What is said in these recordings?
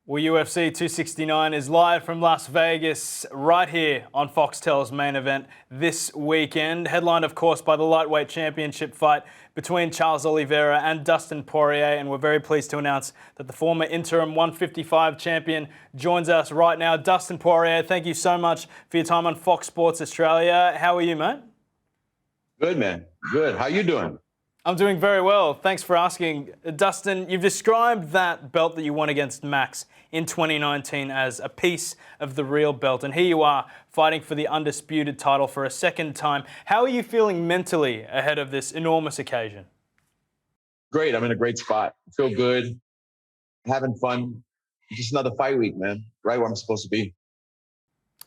Well, UFC 269 is live from Las Vegas right here on Foxtel's main event this weekend. Headlined, of course, by the lightweight championship fight between Charles Oliveira and Dustin Poirier. And we're very pleased to announce that the former interim 155 champion joins us right now. Dustin Poirier, thank you so much for your time on Fox Sports Australia. How are you, mate? Good, man. Good. How you doing? I'm doing very well. Thanks for asking. Dustin, you've described that belt that you won against Max in 2019 as a piece of the real belt. And here you are fighting for the undisputed title for a second time. How are you feeling mentally ahead of this enormous occasion? Great. I'm in a great spot. I feel good. Having fun. Just another fight week, man. Right where I'm supposed to be.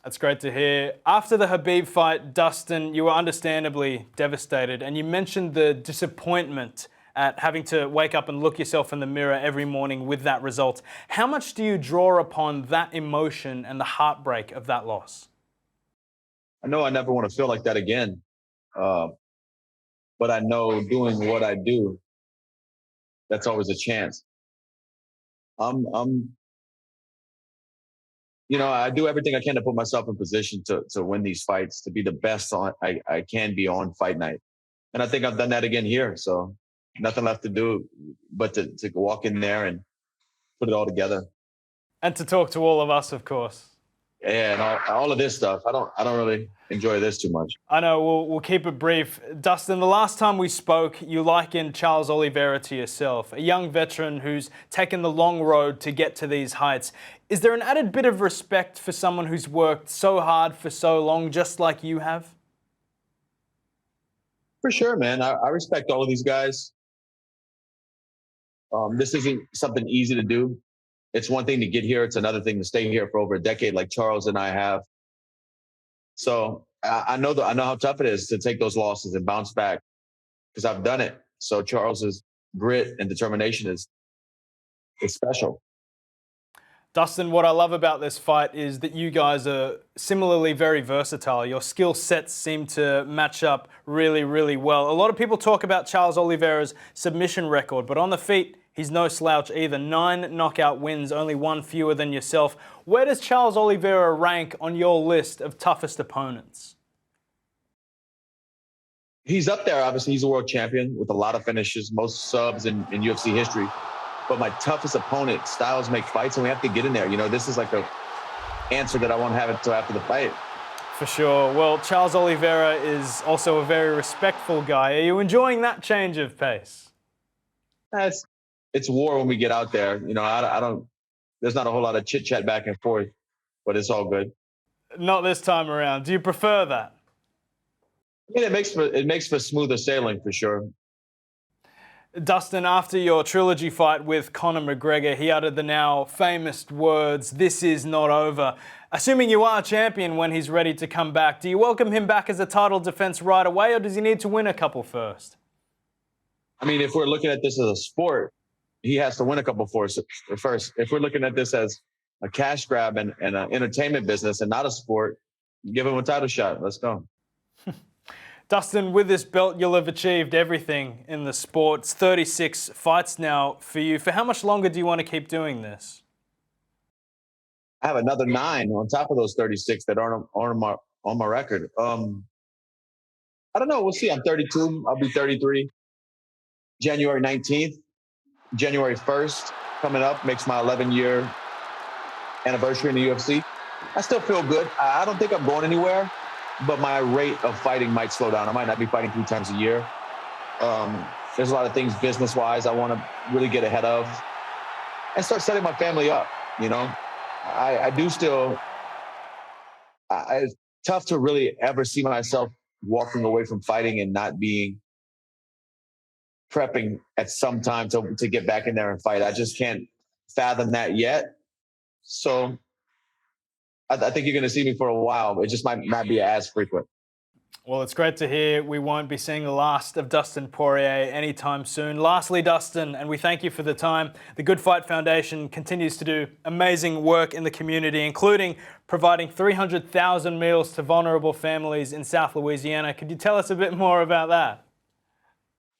That's great to hear. After the Khabib fight, Dustin, you were understandably devastated, and you mentioned the disappointment at having to wake up and look yourself in the mirror every morning with that result. How much do you draw upon that emotion and the heartbreak of that loss? I know I never want to feel like that again, but I know doing what I do, that's always a chance. I do everything I can to put myself in position to win these fights, to be the best I can be on fight night. And I think I've done that again here. So nothing left to do but to walk in there and put it all together. And to talk to all of us, of course. Yeah, and all of this stuff. I don't really enjoy this too much. I know, we'll keep it brief. Dustin, the last time we spoke, you likened Charles Oliveira to yourself, a young veteran who's taken the long road to get to these heights. Is there an added bit of respect for someone who's worked so hard for so long, just like you have? For sure, man. I respect all of these guys. This isn't something easy to do. It's one thing to get here. It's another thing to stay here for over a decade like Charles and I have. So I know how tough it is to take those losses and bounce back because I've done it. So Charles's grit and determination is special. Dustin, what I love about this fight is that you guys are similarly very versatile. Your skill sets seem to match up really, really well. A lot of people talk about Charles Oliveira's submission record, but on the feet, he's no slouch either. 9 knockout wins, only 1 fewer than yourself. Where does Charles Oliveira rank on your list of toughest opponents? He's up there, obviously. He's a world champion with a lot of finishes, most subs in UFC history. But my toughest opponent, styles make fights, and we have to get in there. This is like a answer that I won't have until after the fight. For sure. Well, Charles Oliveira is also a very respectful guy. Are you enjoying that change of pace? It's war when we get out there. I don't. There's not a whole lot of chit chat back and forth, but it's all good. Not this time around. Do you prefer that? I mean, it makes for smoother sailing for sure. Dustin, after your trilogy fight with Conor McGregor, he uttered the now famous words, "This is not over." Assuming you are champion when he's ready to come back, do you welcome him back as a title defense right away, or does he need to win a couple first? I mean, if we're looking at this as a sport, he has to win a couple first. If we're looking at this as a cash grab and an entertainment business and not a sport, give him a title shot. Let's go. Dustin, with this belt, you'll have achieved everything in the sport. It's 36 fights now for you. For how much longer do you want to keep doing this? I have another 9 on top of those 36 that aren't on my record. I don't know. We'll see. I'm 32. I'll be 33. January 19th. January 1st coming up makes my 11-year anniversary in the UFC. I still feel good. I don't think I'm going anywhere, but my rate of fighting might slow down. I might not be fighting 3 times a year. There's a lot of things business-wise I want to really get ahead of and start setting my family up. I do still. It's tough to really ever see myself walking away from fighting and not prepping at some time to get back in there and fight. I just can't fathom that yet. So I think you're going to see me for a while. It just might not be as frequent. Well, it's great to hear we won't be seeing the last of Dustin Poirier anytime soon. Lastly, Dustin, and we thank you for the time, the Good Fight Foundation continues to do amazing work in the community, including providing 300,000 meals to vulnerable families in South Louisiana. Could you tell us a bit more about that?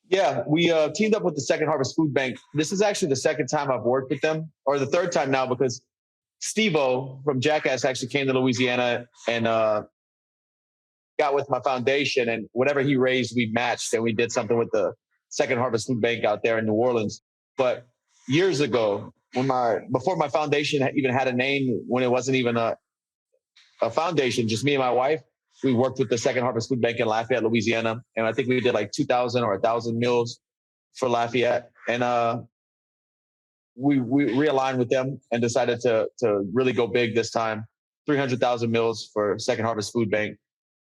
Yeah, we teamed up with the Second Harvest Food Bank. This is actually the second time I've worked with them, or the third time now, because Steve-O from Jackass actually came to Louisiana and got with my foundation, and whatever he raised, we matched, and we did something with the Second Harvest Food Bank out there in New Orleans. But years ago, before my foundation even had a name, when it wasn't even a foundation, just me and my wife, we worked with the Second Harvest Food Bank in Lafayette, Louisiana, and I think we did like 2,000 or 1,000 meals for Lafayette, and we realigned with them and decided to really go big this time. 300,000 meals for Second Harvest Food Bank.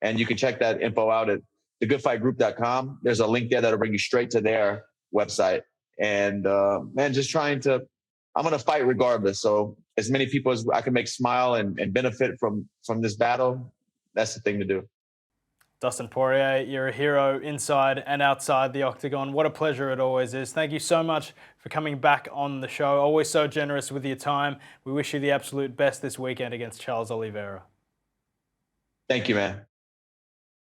And you can check that info out at thegoodfightgroup.com. There's a link there that'll bring you straight to their website. And I'm going to fight regardless. So as many people as I can make smile and benefit from this battle, that's the thing to do. Dustin Poirier, you're a hero inside and outside the octagon. What a pleasure it always is. Thank you so much for coming back on the show. Always so generous with your time. We wish you the absolute best this weekend against Charles Oliveira. Thank you, man.